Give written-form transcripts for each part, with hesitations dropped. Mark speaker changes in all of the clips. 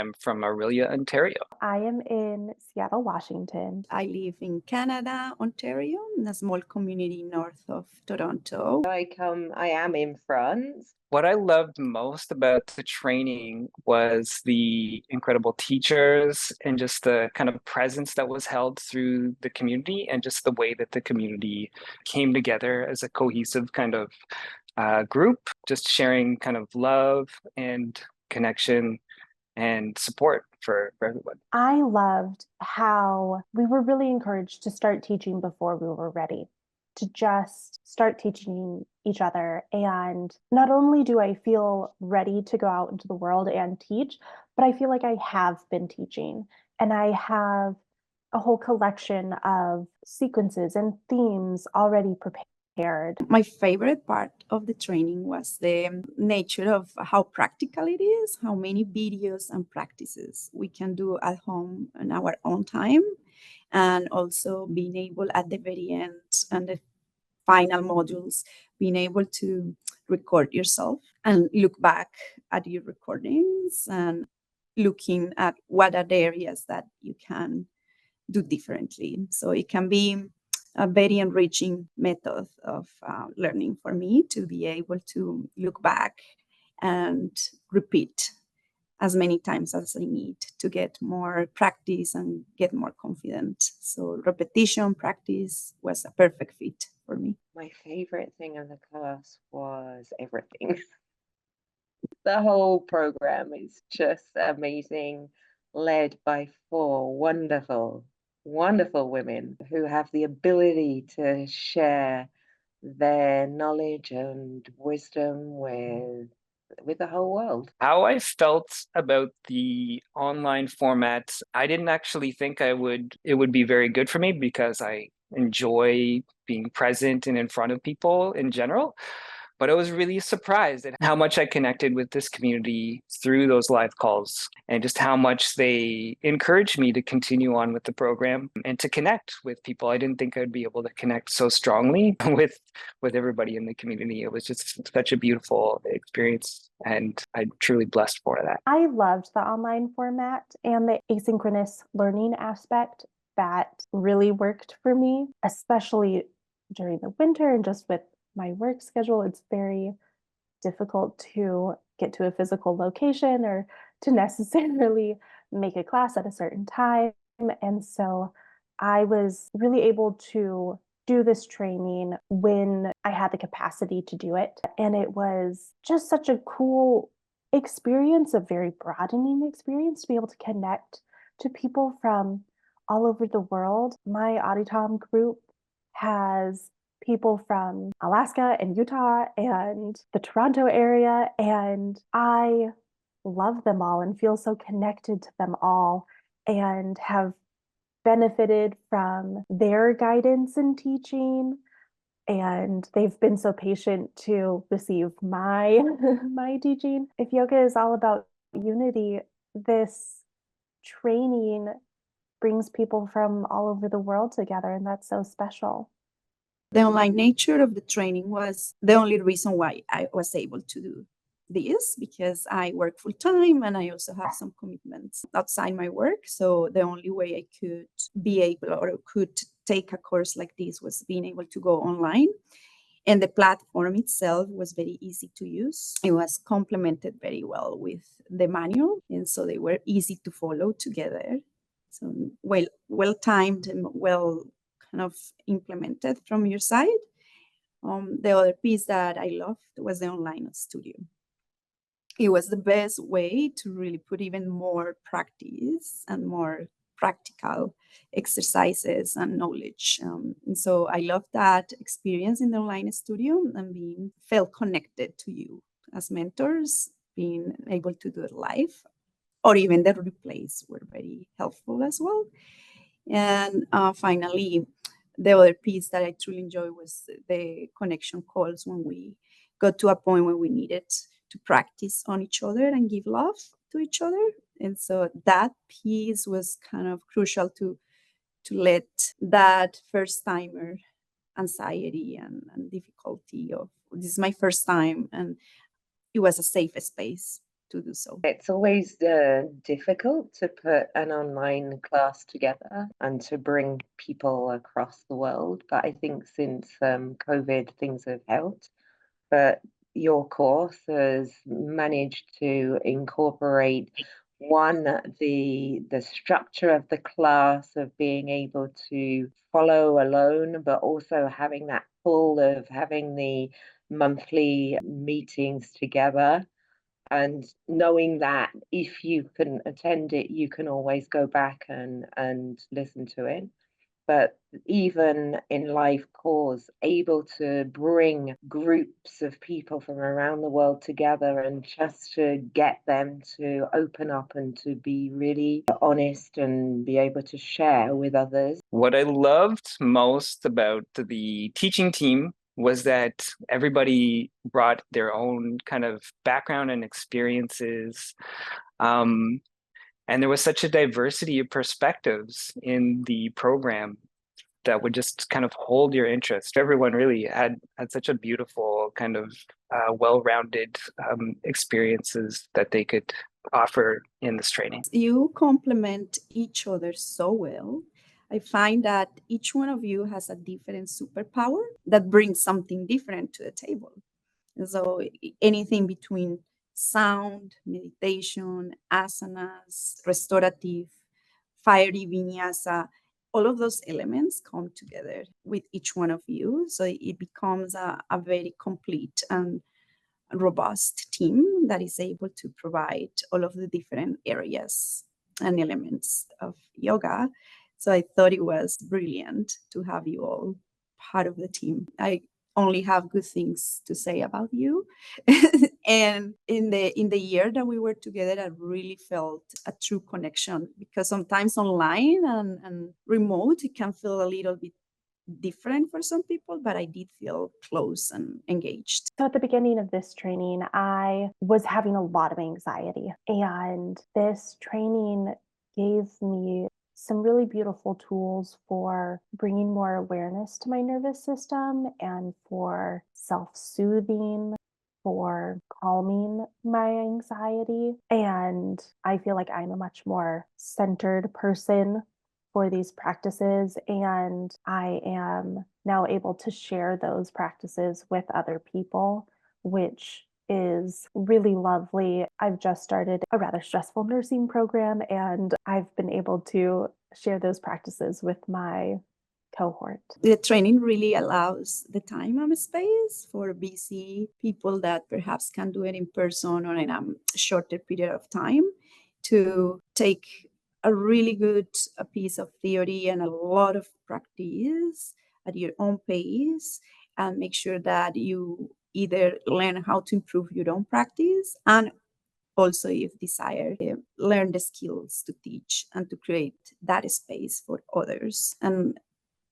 Speaker 1: I'm from Aurelia, Ontario.
Speaker 2: I am in Seattle, Washington.
Speaker 3: I live in Canada, Ontario, in a small community north of Toronto.
Speaker 4: I am in France.
Speaker 1: What I loved most about the training was the incredible teachers and just the kind of presence that was held through the community and just the way that the community came together as a cohesive kind of group, just sharing kind of love and connection and support for everyone.
Speaker 2: I loved how we were really encouraged to start teaching before we were ready, to just start teaching each other. And not only do I feel ready to go out into the world and teach, but I feel like I have been teaching and I have a whole collection of sequences and themes already prepared.
Speaker 3: My favorite part of the training was the nature of how practical it is, how many videos and practices we can do at home in our own time, and also being able at the very end and the final modules, being able to record yourself and look back at your recordings and looking at what are the areas that you can do differently. So it can be a very enriching method of learning for me to be able to look back and repeat as many times as I need to get more practice and get more confident. So repetition, practice was a perfect fit for me.
Speaker 4: My favorite thing of the class was everything. The whole program is just amazing, led by 4 wonderful women who have the ability to share their knowledge and wisdom with the whole world.
Speaker 1: How I felt about the online format, I didn't actually think it would be very good for me because I enjoy being present and in front of people in general. But I was really surprised at how much I connected with this community through those live calls and just how much they encouraged me to continue on with the program and to connect with people. I didn't think I'd be able to connect so strongly with everybody in the community. It was just such a beautiful experience, and I'm truly blessed for that.
Speaker 2: I loved the online format and the asynchronous learning aspect. That really worked for me, especially during the winter and just with my work schedule. It's very difficult to get to a physical location or to necessarily make a class at a certain time. And so I was really able to do this training when I had the capacity to do it. And it was just such a cool experience, a very broadening experience to be able to connect to people from all over the world. My Auditom group has people from Alaska and Utah and the Toronto area, and I love them all and feel so connected to them all and have benefited from their guidance and teaching, and they've been so patient to receive my my teaching. If yoga is all about unity, this training brings people from all over the world together, and that's so special.
Speaker 3: The online nature of the training was the only reason why I was able to do this, because I work full time and I also have some commitments outside my work. So the only way I could be able or could take a course like this was being able to go online. And the platform itself was very easy to use. It was complemented very well with the manual. And so they were easy to follow together. So well timed and well kind of implemented from your side. The other piece that I loved was the online studio. It was the best way to really put even more practice and more practical exercises and knowledge. And so I loved that experience in the online studio and felt connected to you as mentors, being able to do it live, or even the replays were very helpful as well. And finally, the other piece that I truly enjoyed was the connection calls when we got to a point where we needed to practice on each other and give love to each other. And so that piece was kind of crucial to let that first timer anxiety and difficulty of this is my first time, and it was a safe space to do so.
Speaker 4: It's always difficult to put an online class together and to bring people across the world. But I think since COVID, things have helped. But your course has managed to incorporate the structure of the class of being able to follow alone, but also having that pull of having the monthly meetings together, and knowing that if you can attend it, you can always go back and listen to it. But even in life course, able to bring groups of people from around the world together and just to get them to open up and to be really honest and be able to share with others.
Speaker 1: What I loved most about the teaching team was that everybody brought their own kind of background and experiences. And there was such a diversity of perspectives in the program that would just kind of hold your interest. Everyone really had such a beautiful kind of well-rounded experiences that they could offer in this training.
Speaker 3: You complement each other so well. I find that each one of you has a different superpower that brings something different to the table. And so anything between sound, meditation, asanas, restorative, fiery vinyasa, all of those elements come together with each one of you. So it becomes a very complete and robust team that is able to provide all of the different areas and elements of yoga. So I thought it was brilliant to have you all part of the team. I only have good things to say about you. And in the year that we were together, I really felt a true connection, because sometimes online and remote, it can feel a little bit different for some people, but I did feel close and engaged.
Speaker 2: So at the beginning of this training, I was having a lot of anxiety, and this training gave me some really beautiful tools for bringing more awareness to my nervous system and for self-soothing, for calming my anxiety. And I feel like I'm a much more centered person for these practices, and I am now able to share those practices with other people, which is really lovely. I've just started a rather stressful nursing program, and I've been able to share those practices with my cohort.
Speaker 3: The training really allows the time and space for busy people that perhaps can do it in person or in a shorter period of time to take a really good piece of theory and a lot of practice at your own pace, and make sure that you either learn how to improve your own practice, and also, if desired, learn the skills to teach and to create that space for others. And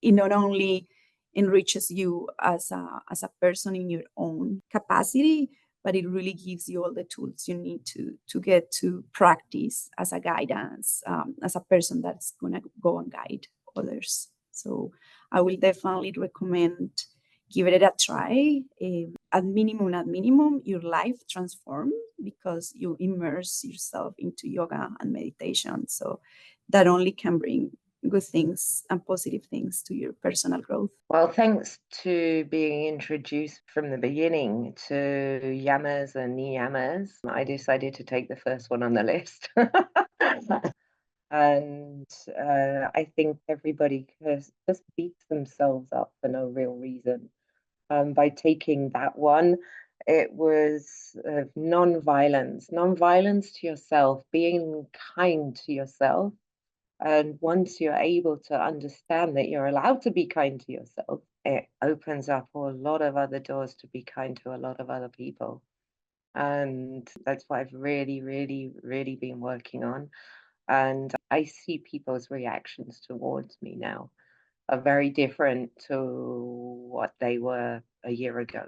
Speaker 3: it not only enriches you as a person in your own capacity, but it really gives you all the tools you need to get to practice as a guidance, as a person that's going to go and guide others. So I will definitely recommend give it a try. At minimum, your life transforms because you immerse yourself into yoga and meditation. So that only can bring good things and positive things to your personal growth.
Speaker 4: Well, thanks to being introduced from the beginning to yamas and niyamas, I decided to take the first one on the list. And I think everybody just beats themselves up for no real reason. By taking that one, it was non-violence to yourself, being kind to yourself. And once you're able to understand that you're allowed to be kind to yourself, it opens up a lot of other doors to be kind to a lot of other people. And that's what I've really, really, really been working on. And I see people's reactions towards me now are very different to what they were a year ago.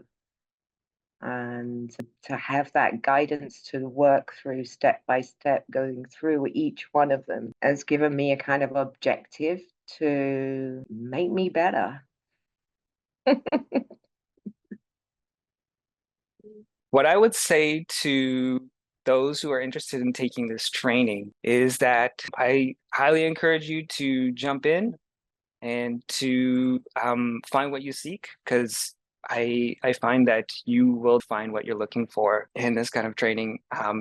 Speaker 4: And to have that guidance to work through step by step, going through each one of them, has given me a kind of objective to make me better.
Speaker 1: What I would say to those who are interested in taking this training is that I highly encourage you to jump in and to find what you seek, because I find that you will find what you're looking for in this kind of training.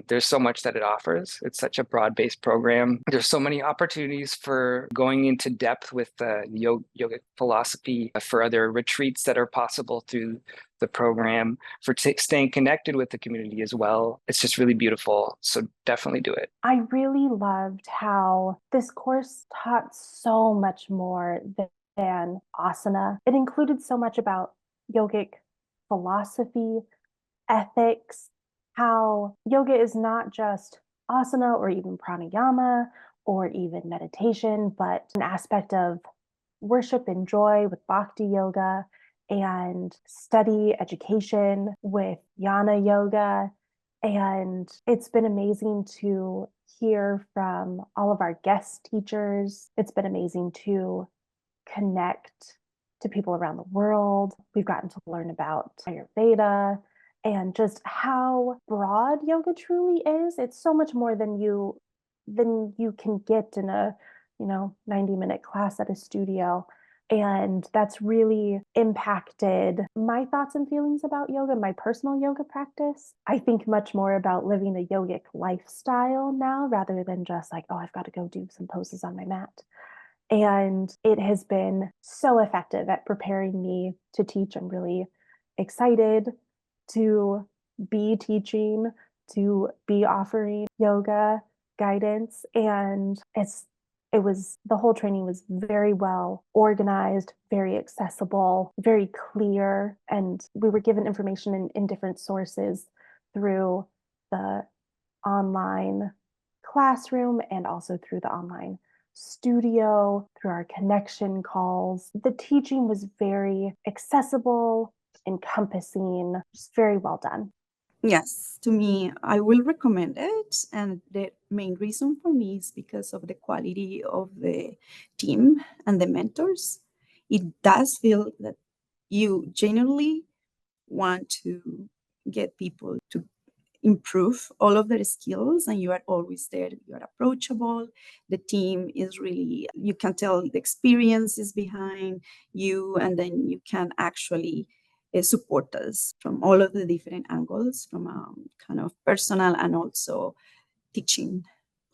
Speaker 1: There's so much that it offers. It's such a broad-based program. There's so many opportunities for going into depth with the yogic philosophy, for other retreats that are possible through the program, for staying connected with the community as well. It's just really beautiful. So definitely do it.
Speaker 2: I really loved how this course taught so much more than asana. It included so much about yogic philosophy, ethics, how yoga is not just asana or even pranayama or even meditation, but an aspect of worship and joy with bhakti yoga, and study education with jnana yoga. And it's been amazing to hear from all of our guest teachers. It's been amazing to connect to people around the world. We've gotten to learn about Ayurveda and just how broad yoga truly is. It's so much more than you can get in a 90-minute class at a studio. And that's really impacted my thoughts and feelings about yoga, my personal yoga practice. I think much more about living a yogic lifestyle now rather than just like, oh, I've got to go do some poses on my mat. And it has been so effective at preparing me to teach. I'm really excited to be teaching, to be offering yoga guidance. And the whole training was very well organized, very accessible, very clear. And we were given information in different sources through the online classroom and also through the online studio, through our connection calls. The teaching was very accessible, encompassing, just very well done.
Speaker 3: Yes, to me, I will recommend it. And the main reason for me is because of the quality of the team and the mentors. It does feel that you genuinely want to get people to improve all of their skills, and you are always there. You are approachable. The team is really, you can tell the experience is behind you, and then you can actually support us from all of the different angles, from a kind of personal and also teaching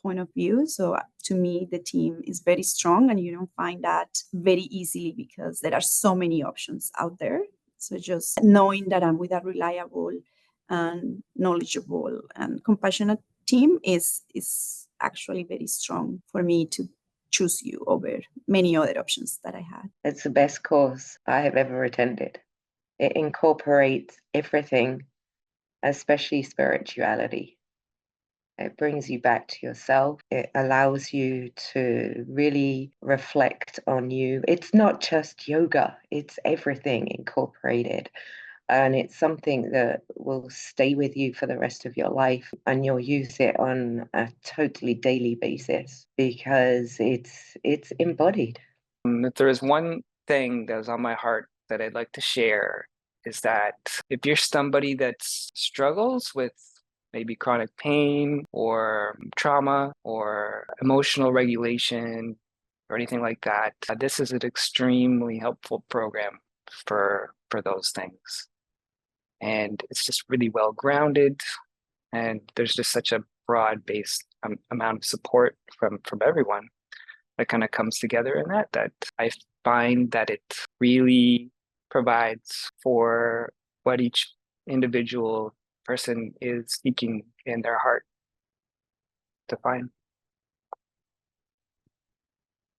Speaker 3: point of view. So to me, the team is very strong, and you don't find that very easily because there are so many options out there. So just knowing that I'm with a reliable and knowledgeable and compassionate team is actually very strong for me to choose you over many other options that I had.
Speaker 4: It's the best course I have ever attended. It incorporates everything, especially spirituality. It brings you back to yourself. It allows you to really reflect on you. It's not just yoga, it's everything incorporated. And it's something that will stay with you for the rest of your life, and you'll use it on a totally daily basis because it's embodied.
Speaker 1: If there is one thing that was on my heart that I'd like to share, is that if you're somebody that struggles with maybe chronic pain or trauma or emotional regulation or anything like that, this is an extremely helpful program for those things. And it's just really well grounded, and there's just such a broad-based amount of support from everyone that kind of comes together in that I find that it really provides for what each individual person is seeking in their heart to find.